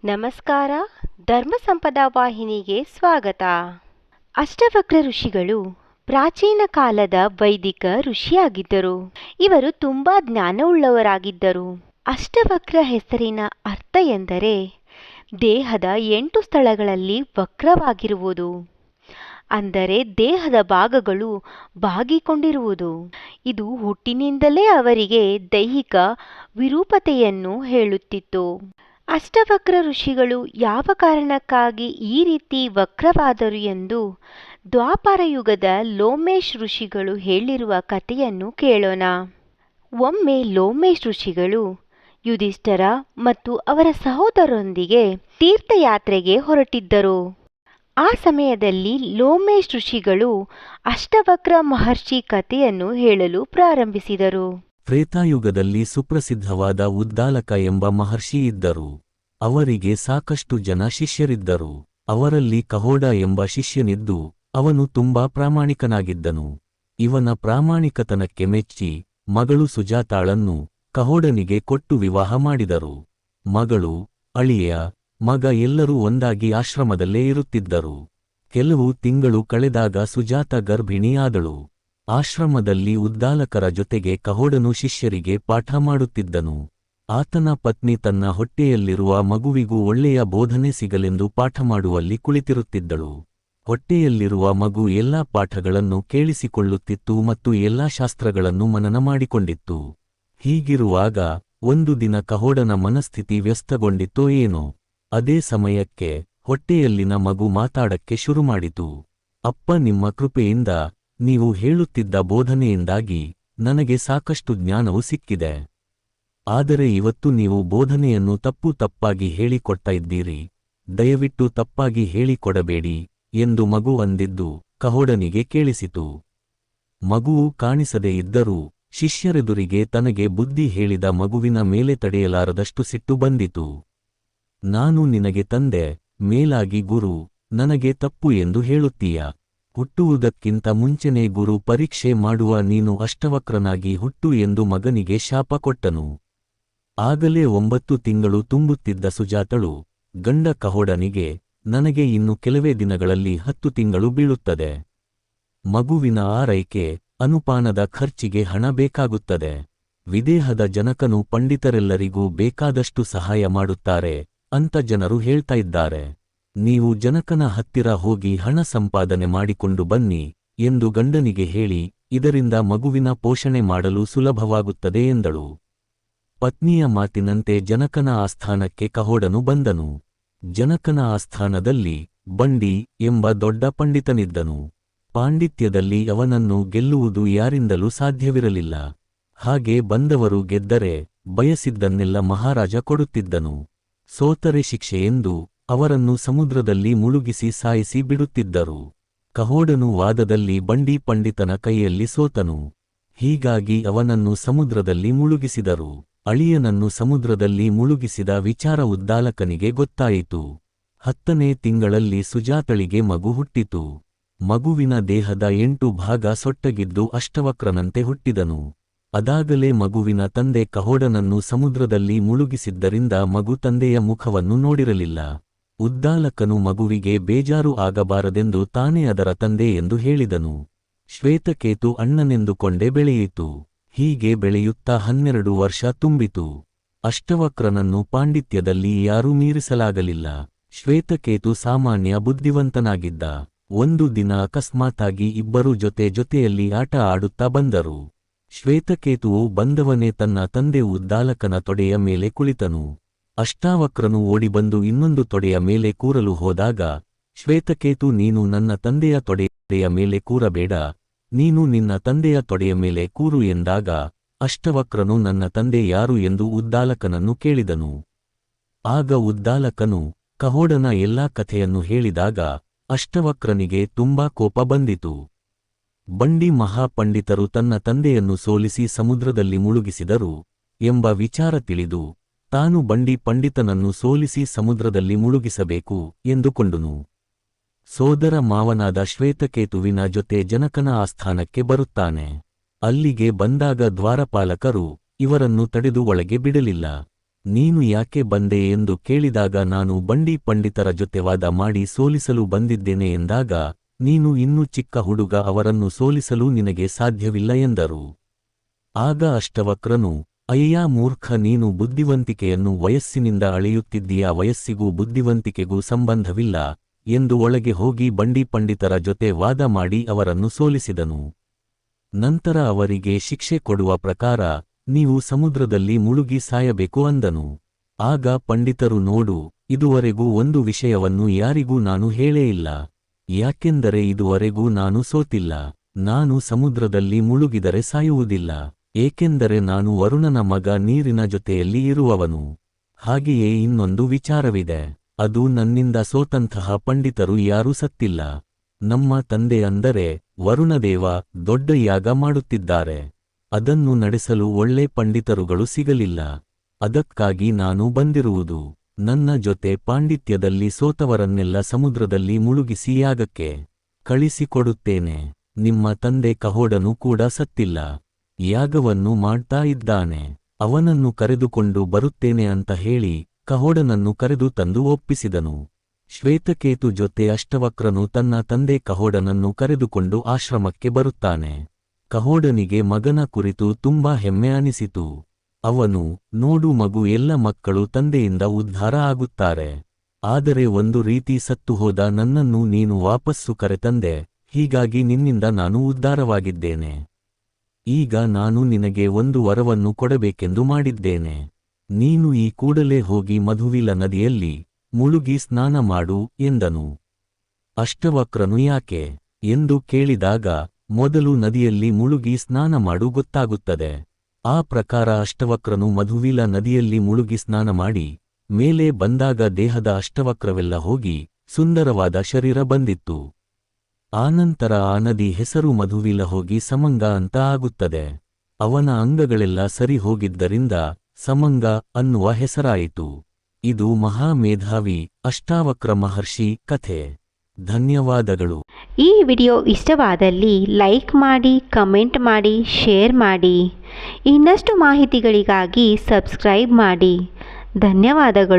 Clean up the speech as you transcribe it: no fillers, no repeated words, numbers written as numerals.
ನಮಸ್ಕಾರ. ಧರ್ಮ ಸಂಪದ ವಾಹಿನಿಗೆ ಸ್ವಾಗತ. ಅಷ್ಟವಕ್ರ ಋಷಿಗಳು ಪ್ರಾಚೀನ ಕಾಲದ ವೈದಿಕ ಋಷಿಯಾಗಿದ್ದರು. ಇವರು ತುಂಬಾ ಜ್ಞಾನವುಳ್ಳವರಾಗಿದ್ದರು. ಅಷ್ಟವಕ್ರ ಹೆಸರಿನ ಅರ್ಥ ಎಂದರೆ ದೇಹದ 8 ಸ್ಥಳಗಳಲ್ಲಿ ವಕ್ರವಾಗಿರುವುದು, ಅಂದರೆ ದೇಹದ ಭಾಗಗಳು ಬಾಗಿಕೊಂಡಿರುವುದು. ಇದು ಹುಟ್ಟಿನಿಂದಲೇ ಅವರಿಗೆ ದೈಹಿಕ ವಿರೂಪತೆಯನ್ನು ಹೇಳುತ್ತಿತ್ತು. ಅಷ್ಟವಕ್ರ ಋಷಿಗಳು ಯಾವ ಕಾರಣಕ್ಕಾಗಿ ಈ ರೀತಿ ವಕ್ರವಾದರು ಎಂದು ದ್ವಾಪರ ಯುಗದ ಲೋಮೇಶ್ ಋಷಿಗಳು ಹೇಳಿರುವ ಕಥೆಯನ್ನು ಕೇಳೋಣ. ಒಮ್ಮೆ ಲೋಮೇಶ್ ಋಷಿಗಳು ಯುಧಿಷ್ಠರ ಮತ್ತು ಅವರ ಸಹೋದರರೊಂದಿಗೆ ತೀರ್ಥಯಾತ್ರೆಗೆ ಹೊರಟಿದ್ದರು. ಆ ಸಮಯದಲ್ಲಿ ಲೋಮೇಶ್ ಋಷಿಗಳು ಅಷ್ಟವಕ್ರ ಮಹರ್ಷಿ ಕಥೆಯನ್ನು ಹೇಳಲು ಪ್ರಾರಂಭಿಸಿದರು. ತ್ರೇತಾಯುಗದಲ್ಲಿ ಸುಪ್ರಸಿದ್ಧವಾದ ಉದ್ದಾಲಕ ಎಂಬ ಮಹರ್ಷಿ ಇದ್ದರು. ಅವರಿಗೆ ಸಾಕಷ್ಟು ಜನ ಶಿಷ್ಯರಿದ್ದರು. ಅವರಲ್ಲಿ ಕಹೋಡ ಎಂಬ ಶಿಷ್ಯನಿದ್ದು ಅವನು ತುಂಬಾ ಪ್ರಾಮಾಣಿಕನಾಗಿದ್ದನು. ಇವನ ಪ್ರಾಮಾಣಿಕತನಕ್ಕೆ ಮೆಚ್ಚಿ ಮಗಳು ಸುಜಾತಾಳನ್ನು ಕಹೋಡನಿಗೆ ಕೊಟ್ಟು ವಿವಾಹ ಮಾಡಿದರು. ಮಗಳು, ಅಳಿಯ, ಮಗ ಎಲ್ಲರೂ ಒಂದಾಗಿ ಆಶ್ರಮದಲ್ಲೇ ಇರುತ್ತಿದ್ದರು. ಕೆಲವು ತಿಂಗಳು ಕಳೆದಾಗ ಸುಜಾತ ಗರ್ಭಿಣಿಯಾದಳು. ಆಶ್ರಮದಲ್ಲಿ ಉದ್ದಾಲಕರ ಜೊತೆಗೆ ಕಹೋಡನು ಶಿಷ್ಯರಿಗೆ ಪಾಠ ಮಾಡುತ್ತಿದ್ದನು. ಆತನ ಪತ್ನಿ ತನ್ನ ಹೊಟ್ಟೆಯಲ್ಲಿರುವ ಮಗುವಿಗೂ ಒಳ್ಳೆಯ ಬೋಧನೆ ಸಿಗಲೆಂದು ಪಾಠ ಮಾಡುವಲ್ಲಿ ಕುಳಿತಿರುತ್ತಿದ್ದಳು. ಹೊಟ್ಟೆಯಲ್ಲಿರುವ ಮಗು ಎಲ್ಲಾ ಪಾಠಗಳನ್ನು ಕೇಳಿಸಿಕೊಳ್ಳುತ್ತಿತ್ತು ಮತ್ತು ಎಲ್ಲಾ ಶಾಸ್ತ್ರಗಳನ್ನು ಮನನ ಮಾಡಿಕೊಂಡಿತ್ತು. ಹೀಗಿರುವಾಗ ಒಂದು ದಿನ ಕಹೋಡನ ಮನಸ್ಥಿತಿ ವ್ಯಸ್ತಗೊಂಡಿತೋ ಏನೋ. ಅದೇ ಸಮಯಕ್ಕೆ ಹೊಟ್ಟೆಯಲ್ಲಿನ ಮಗು ಮಾತಾಡಕ್ಕೆ ಶುರುಮಾಡಿತು. ಅಪ್ಪ, ನಿಮ್ಮ ಕೃಪೆಯಿಂದ ನೀವು ಹೇಳುತ್ತಿದ್ದ ಬೋಧನೆಯಿಂದಾಗಿ ನನಗೆ ಸಾಕಷ್ಟು ಜ್ಞಾನವು ಸಿಕ್ಕಿದೆ. ಆದರೆ ಇವತ್ತು ನೀವು ಬೋಧನೆಯನ್ನು ತಪ್ಪಾಗಿ ಹೇಳಿಕೊಡ್ತಾ ಇದ್ದೀರಿ. ದಯವಿಟ್ಟು ತಪ್ಪಾಗಿ ಹೇಳಿಕೊಡಬೇಡಿ ಎಂದು ಮಗು ಅಂದಿದ್ದು ಕಹೋಡನಿಗೆ ಕೇಳಿಸಿತು. ಮಗುವು ಕಾಣಿಸದೇ ಇದ್ದರೂ ಶಿಷ್ಯರೆದುರಿಗೆ ತನಗೆ ಬುದ್ಧಿ ಹೇಳಿದ ಮಗುವಿನ ಮೇಲೆ ತಡೆಯಲಾರದಷ್ಟು ಸಿಟ್ಟು ಬಂದಿತು. ನಾನು ನಿನಗೆ ತಂದೆ, ಮೇಲಾಗಿ ಗುರು, ನನಗೆ ತಪ್ಪು ಎಂದು ಹೇಳುತ್ತೀಯ. ಹುಟ್ಟುವುದಕ್ಕಿಂತ ಮುಂಚೆನೇ ಗುರು ಪರೀಕ್ಷೆ ಮಾಡುವ ನೀನು ಅಷ್ಟವಕ್ರನಾಗಿ ಹುಟ್ಟು ಎಂದು ಮಗನಿಗೆ ಶಾಪ ಕೊಟ್ಟನು. ಆಗಲೇ 9 ತಿಂಗಳು ತುಂಬುತ್ತಿದ್ದ ಸುಜಾತಳು ಗಂಡ ಕಹೋಡನಿಗೆ, ನನಗೆ ಇನ್ನು ಕೆಲವೇ ದಿನಗಳಲ್ಲಿ 10 ತಿಂಗಳು ಬೀಳುತ್ತದೆ. ಮಗುವಿನ ಆರೈಕೆ, ಅನುಪಾನದ ಖರ್ಚಿಗೆ ಹಣ ಬೇಕಾಗುತ್ತದೆ. ವಿದೇಹದ ಜನಕನು ಪಂಡಿತರೆಲ್ಲರಿಗೂ ಬೇಕಾದಷ್ಟು ಸಹಾಯ ಮಾಡುತ್ತಾರೆ ಅಂತ ಜನರು ಹೇಳ್ತಾ ಇದ್ದಾರೆ. ನೀವು ಜನಕನ ಹತ್ತಿರ ಹೋಗಿ ಹಣ ಸಂಪಾದನೆ ಮಾಡಿಕೊಂಡು ಬನ್ನಿ ಎಂದು ಗಂಡನಿಗೆ ಹೇಳಿ, ಇದರಿಂದ ಮಗುವಿನ ಪೋಷಣೆ ಮಾಡಲು ಸುಲಭವಾಗುತ್ತದೆ ಎಂದಳು. ಪತ್ನಿಯ ಮಾತಿನಂತೆ ಜನಕನ ಆಸ್ಥಾನಕ್ಕೆ ಕಹೋಡನು ಬಂದನು. ಜನಕನ ಆಸ್ಥಾನದಲ್ಲಿ ಬಂಡಿ ಎಂಬ ದೊಡ್ಡ ಪಂಡಿತನಿದ್ದನು. ಪಾಂಡಿತ್ಯದಲ್ಲಿ ಅವನನ್ನು ಗೆಲ್ಲುವುದು ಯಾರಿಂದಲೂ ಸಾಧ್ಯವಿರಲಿಲ್ಲ. ಹಾಗೆ ಬಂದವರು ಗೆದ್ದರೆ ಬಯಸಿದ್ದನ್ನೆಲ್ಲ ಮಹಾರಾಜ ಕೊಡುತ್ತಿದ್ದನು. ಸೋತರೆ ಶಿಕ್ಷೆಯೆಂದು ಅವರನ್ನು ಸಮುದ್ರದಲ್ಲಿ ಮುಳುಗಿಸಿ ಸಾಯಿಸಿ ಬಿಡುತ್ತಿದ್ದರು. ಕಹೋಡನು ವಾದದಲ್ಲಿ ಬಂಡಿ ಪಂಡಿತನ ಕೈಯಲ್ಲಿ ಸೋತನು. ಹೀಗಾಗಿ ಅವನನ್ನು ಸಮುದ್ರದಲ್ಲಿ ಮುಳುಗಿಸಿದರು. ಅಳಿಯನನ್ನು ಸಮುದ್ರದಲ್ಲಿ ಮುಳುಗಿಸಿದ ವಿಚಾರ ಉದ್ದಾಲಕನಿಗೆ ಗೊತ್ತಾಯಿತು. 10ನೇ ತಿಂಗಳಲ್ಲಿ ಸುಜಾತಳಿಗೆ ಮಗು ಹುಟ್ಟಿತು. ಮಗುವಿನ ದೇಹದ 8 ಭಾಗ ಸೊಟ್ಟಗಿದ್ದು ಅಷ್ಟವಕ್ರನಂತೆ ಹುಟ್ಟಿದನು. ಅದಾಗಲೇ ಮಗುವಿನ ತಂದೆ ಕಹೋಡನನ್ನು ಸಮುದ್ರದಲ್ಲಿ ಮುಳುಗಿಸಿದ್ದರಿಂದ ಮಗು ತಂದೆಯ ಮುಖವನ್ನು ನೋಡಿರಲಿಲ್ಲ. ಉದ್ದಾಲಕನು ಮಗುವಿಗೆ ಬೇಜಾರು ಆಗಬಾರದೆಂದು ತಾನೇ ಅದರ ತಂದೆ ಎಂದು ಹೇಳಿದನು. ಶ್ವೇತಕೇತು ಅಣ್ಣನೆಂದುಕೊಂಡೇ ಬೆಳೆಯಿತು. ಹೀಗೆ ಬೆಳೆಯುತ್ತಾ 12 ವರ್ಷ ತುಂಬಿತು. ಅಷ್ಟವಕ್ರನನ್ನು ಪಾಂಡಿತ್ಯದಲ್ಲಿ ಯಾರೂ ಮೀರಿಸಲಾಗಲಿಲ್ಲ. ಶ್ವೇತಕೇತು ಸಾಮಾನ್ಯ ಬುದ್ಧಿವಂತನಾಗಿದ್ದ. ಒಂದು ದಿನ ಅಕಸ್ಮಾತಾಗಿ ಇಬ್ಬರು ಜೊತೆಯಲ್ಲಿ ಆಟ ಆಡುತ್ತಾ ಬಂದರು. ಶ್ವೇತಕೇತುವು ಬಂದವನೇ ತನ್ನ ತಂದೆ ಉದ್ದಾಲಕನ ತೊಡೆಯ ಮೇಲೆ ಕುಳಿತನು. ಅಷ್ಟಾವಕ್ರನು ಓಡಿಬಂದು ಇನ್ನೊಂದು ತೊಡೆಯ ಮೇಲೆ ಕೂರಲು ಹೋದಾಗ, ಶ್ವೇತಕೇತು, ನೀನು ನನ್ನ ತಂದೆಯ ತೊಡೆಯ ಮೇಲೆ ಕೂರಬೇಡ, ನೀನು ನಿನ್ನ ತಂದೆಯ ತೊಡೆಯ ಮೇಲೆ ಕೂರು ಎಂದಾಗ, ಅಷ್ಟವಕ್ರನು ನನ್ನ ತಂದೆ ಯಾರು ಎಂದು ಉದ್ದಾಲಕನನ್ನು ಕೇಳಿದನು. ಆಗ ಉದ್ದಾಲಕನು ಕಹೋಡನ ಎಲ್ಲಾ ಕಥೆಯನ್ನು ಹೇಳಿದಾಗ ಅಷ್ಟವಕ್ರನಿಗೆ ತುಂಬಾ ಕೋಪ ಬಂದಿತು. ಬಂಡಿ ಮಹಾಪಂಡಿತರು ತನ್ನ ತಂದೆಯನ್ನು ಸೋಲಿಸಿ ಸಮುದ್ರದಲ್ಲಿ ಮುಳುಗಿಸಿದರು ಎಂಬ ವಿಚಾರ ತಿಳಿದು ತಾನು ಬಂಡಿ ಪಂಡಿತನನ್ನು ಸೋಲಿಸಿ ಸಮುದ್ರದಲ್ಲಿ ಮುಳುಗಿಸಬೇಕು ಎಂದುಕೊಂಡನು. ಸೋದರ ಮಾವನಾದ ಶ್ವೇತಕೇತುವಿನ ಜೊತೆ ಜನಕನ ಆಸ್ಥಾನಕ್ಕೆ ಬರುತ್ತಾನೆ. ಅಲ್ಲಿಗೆ ಬಂದಾಗ ದ್ವಾರಪಾಲಕರು ಇವರನ್ನು ತಡೆದು ಒಳಗೆ ಬಿಡಲಿಲ್ಲ. ನೀನು ಯಾಕೆ ಬಂದೆ ಎಂದು ಕೇಳಿದಾಗ ನಾನು ಬಂಡಿ ಪಂಡಿತರ ಜೊತೆ ವಾದ ಮಾಡಿ ಸೋಲಿಸಲು ಬಂದಿದ್ದೇನೆ ಎಂದಾಗ, ನೀನು ಇನ್ನೂ ಚಿಕ್ಕ ಹುಡುಗ, ಅವರನ್ನು ಸೋಲಿಸಲು ನಿನಗೆ ಸಾಧ್ಯವಿಲ್ಲ ಎಂದರು. ಆಗ ಅಷ್ಟವಕ್ರನು, ಅಯ್ಯ ಮೂರ್ಖ, ನೀನು ಬುದ್ಧಿವಂತಿಕೆಯನ್ನು ವಯಸ್ಸಿನಿಂದ ಅಳೆಯುತ್ತಿದ್ದೀಯ, ವಯಸ್ಸಿಗೂ ಬುದ್ಧಿವಂತಿಕೆಗೂ ಸಂಬಂಧವಿಲ್ಲ ಎಂದು ಒಳಗೆ ಹೋಗಿ ಬಂಡಿ ಪಂಡಿತರ ಜೊತೆ ವಾದ ಮಾಡಿ ಅವರನ್ನು ಸೋಲಿಸಿದನು. ನಂತರ ಅವರಿಗೆ ಶಿಕ್ಷೆ ಕೊಡುವ ಪ್ರಕಾರ ನೀವು ಸಮುದ್ರದಲ್ಲಿ ಮುಳುಗಿ ಸಾಯಬೇಕು ಅಂದನು. ಆಗ ಪಂಡಿತರು, ನೋಡು, ಇದುವರೆಗೂ ಒಂದು ವಿಷಯವನ್ನು ಯಾರಿಗೂ ನಾನು ಹೇಳೇ ಇಲ್ಲ, ಯಾಕೆಂದರೆ ಇದುವರೆಗೂ ನಾನು ಸೋತಿಲ್ಲ. ನಾನು ಸಮುದ್ರದಲ್ಲಿ ಮುಳುಗಿದರೆ ಸಾಯುವುದಿಲ್ಲ, ಏಕೆಂದರೆ ನಾನು ವರುಣನ ಮಗ, ನೀರಿನ ಜೊತೆಯಲ್ಲಿ ಇರುವವನು. ಹಾಗೆಯೇ ಇನ್ನೊಂದು ವಿಚಾರವಿದೆ, ಅದು ನನ್ನಿಂದ ಸೋತಂತಹ ಪಂಡಿತರು ಯಾರೂ ಸತ್ತಿಲ್ಲ. ನಮ್ಮ ತಂದೆ ಅಂದರೆ ವರುಣದೇವ ದೊಡ್ಡ ಯಾಗ ಮಾಡುತ್ತಿದ್ದಾರೆ, ಅದನ್ನು ನಡೆಸಲು ಒಳ್ಳೆ ಪಂಡಿತರುಗಳು ಸಿಗಲಿಲ್ಲ. ಅದಕ್ಕಾಗಿ ನಾನು ಬಂದಿರುವುದು. ನನ್ನ ಜೊತೆ ಪಾಂಡಿತ್ಯದಲ್ಲಿ ಸೋತವರನ್ನೆಲ್ಲ ಸಮುದ್ರದಲ್ಲಿ ಮುಳುಗಿಸಿ ಯಾಗಕ್ಕೆ ಕಳಿಸಿಕೊಡುತ್ತೇನೆ. ನಿಮ್ಮ ತಂದೆ ಕಹೋಡನು ಕೂಡ ಸತ್ತಿಲ್ಲ, ಯಾಗವನ್ನು ಮಾಡ್ತಾ ಇದ್ದಾನೆ, ಅವನನ್ನು ಕರೆದುಕೊಂಡು ಬರುತ್ತೇನೆ ಅಂತ ಹೇಳಿ ಕಹೋಡನನ್ನು ಕರೆದು ತಂದು ಒಪ್ಪಿಸಿದನು. ಶ್ವೇತಕೇತು ಜೊತೆ ಅಷ್ಟವಕ್ರನು ತನ್ನ ತಂದೆ ಕಹೋಡನನ್ನು ಕರೆದುಕೊಂಡು ಆಶ್ರಮಕ್ಕೆ ಬರುತ್ತಾನೆ. ಕಹೋಡನಿಗೆ ಮಗನ ಕುರಿತು ತುಂಬಾ ಹೆಮ್ಮೆ ಅನಿಸಿತು. ಅವನು, ನೋಡು ಮಗು, ಎಲ್ಲ ಮಕ್ಕಳು ತಂದೆಯಿಂದ ಉದ್ಧಾರ ಆಗುತ್ತಾರೆ, ಆದರೆ ಒಂದು ರೀತಿ ಸತ್ತು ಹೋದ ನನ್ನನ್ನು ನೀನು ವಾಪಸ್ಸು ಕರೆತಂದೆ, ಹೀಗಾಗಿ ನಿನ್ನಿಂದ ನಾನು ಉದ್ಧಾರವಾಗಿದ್ದೇನೆ. ಈಗ ನಾನು ನಿನಗೆ ಒಂದು ವರವನ್ನು ಕೊಡಬೇಕೆಂದು ಮಾಡಿದ್ದೇನೆ. ನೀನು ಈ ಕೂಡಲೇ ಹೋಗಿ ಮಧುವಿಲ ನದಿಯಲ್ಲಿ ಮುಳುಗಿ ಸ್ನಾನ ಮಾಡು ಎಂದನು. ಅಷ್ಟವಕ್ರನು ಯಾಕೆ ಎಂದು ಕೇಳಿದಾಗ, ಮೊದಲು ನದಿಯಲ್ಲಿ ಮುಳುಗಿ ಸ್ನಾನ ಮಾಡು, ಗೊತ್ತಾಗುತ್ತದೆ. ಆ ಪ್ರಕಾರ ಅಷ್ಟವಕ್ರನು ಮಧುವಿಲ ನದಿಯಲ್ಲಿ ಮುಳುಗಿ ಸ್ನಾನ ಮಾಡಿ ಮೇಲೆ ಬಂದಾಗ ದೇಹದ ಅಷ್ಟವಕ್ರವೆಲ್ಲ ಹೋಗಿ ಸುಂದರವಾದ ಶರೀರ ಬಂದಿತ್ತು. ಆನಂತರ ಆ ನದಿ ಹೆಸರು ಮಧುವಿಲ ಹೋಗಿ ಸಮಂಗ ಅಂತ ಆಗುತ್ತದೆ. ಅವನ ಅಂಗಗಳೆಲ್ಲ ಸರಿ ಹೋಗಿದ್ದರಿಂದ ಸಮಂಗ ಅನ್ನುವ ಹೆಸರಾಯಿತು. ಇದು ಮಹಾಮೇಧಾವಿ ಅಷ್ಟಾವಕ್ರ ಮಹರ್ಷಿ ಕಥೆ. ಧನ್ಯವಾದಗಳು. ಈ ವಿಡಿಯೋ ಇಷ್ಟವಾದಲ್ಲಿ ಲೈಕ್ ಮಾಡಿ, ಕಮೆಂಟ್ ಮಾಡಿ, ಶೇರ್ ಮಾಡಿ. ಇನ್ನಷ್ಟು ಮಾಹಿತಿಗಳಿಗಾಗಿ ಸಬ್ಸ್ಕ್ರೈಬ್ ಮಾಡಿ. ಧನ್ಯವಾದಗಳು.